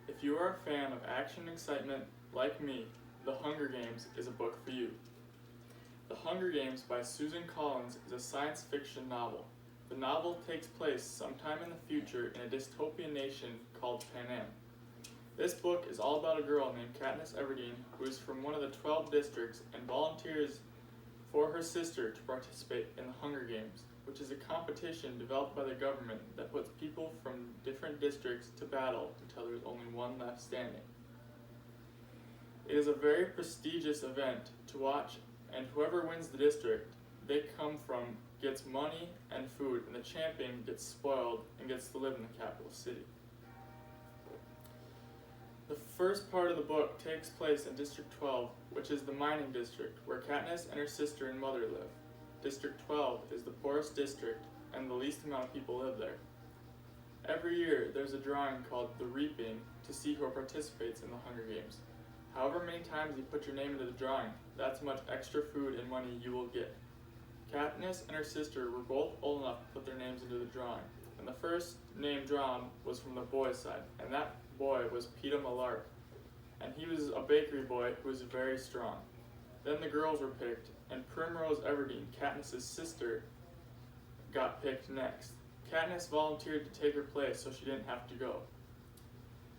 If you are a fan of action and excitement like me, The Hunger Games is a book for you. The Hunger Games by Susan Collins is a science fiction novel. The novel takes place sometime in the future in a dystopian nation called Panem. This book is all about a girl named Katniss Everdeen who is from one of the 12 districts and volunteers for her sister to participate in the Hunger Games, which is a competition developed by the government that puts people from different districts to battle until there is only one left standing. It is a very prestigious event to watch, and whoever wins the district they come from gets money and food, and the champion gets spoiled and gets to live in the capital city. The first part of the book takes place in District 12, which is the mining district, where Katniss and her sister and mother live. District 12 is the poorest district, and the least amount of people live there. Every year, there's a drawing called The Reaping to see who participates in the Hunger Games. However many times you put your name into the drawing, that's how much extra food and money you will get. Katniss and her sister were both old enough to put their names into the drawing, and the first name drawn was from the boys' side, and that boy was Peeta Mellark, and he was a bakery boy who was very strong. Then the girls were picked, and Primrose Everdeen, Katniss' sister, got picked next. Katniss volunteered to take her place so she didn't have to go.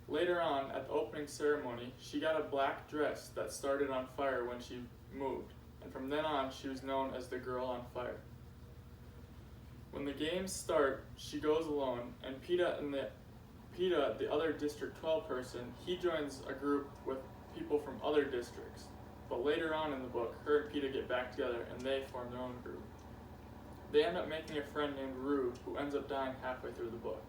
Later on, at the opening ceremony, she got a black dress that started on fire when she moved, and from then on she was known as the Girl on Fire. When the games start, she goes alone, and Peeta, the other District 12 person, he joins a group with people from other districts. But later on in the book, her and Peeta get back together and they form their own group. They end up making a friend named Rue, who ends up dying halfway through the book.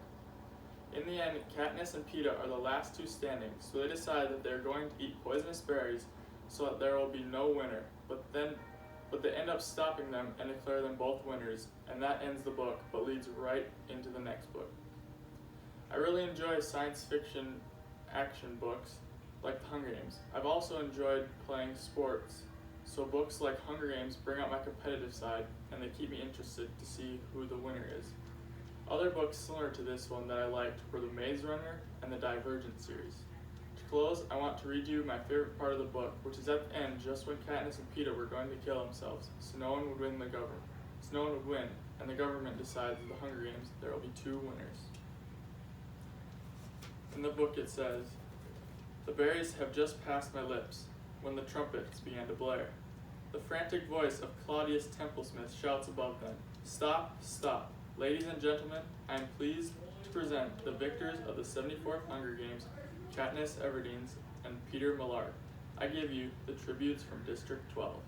In the end, Katniss and Peeta are the last two standing, so they decide that they're going to eat poisonous berries so that there will be no winner. But they end up stopping them and declare them both winners, and that ends the book, but leads right into the next book. I really enjoy science fiction action books like The Hunger Games. I've also enjoyed playing sports, so books like Hunger Games bring out my competitive side, and they keep me interested to see who the winner is. Other books similar to this one that I liked were The Maze Runner and the Divergent series. To close, I want to read you my favorite part of the book, which is at the end, just when Katniss and Peeta were going to kill themselves, so no one would win, and the government decides at the Hunger Games there will be two winners. In the book it says, "The berries have just passed my lips, when the trumpets began to blare. The frantic voice of Claudius Templesmith shouts above them, 'Stop, stop! Ladies and gentlemen, I am pleased to present the victors of the 74th Hunger Games, Katniss Everdeen and Peeta Mellark. I give you the tributes from District 12.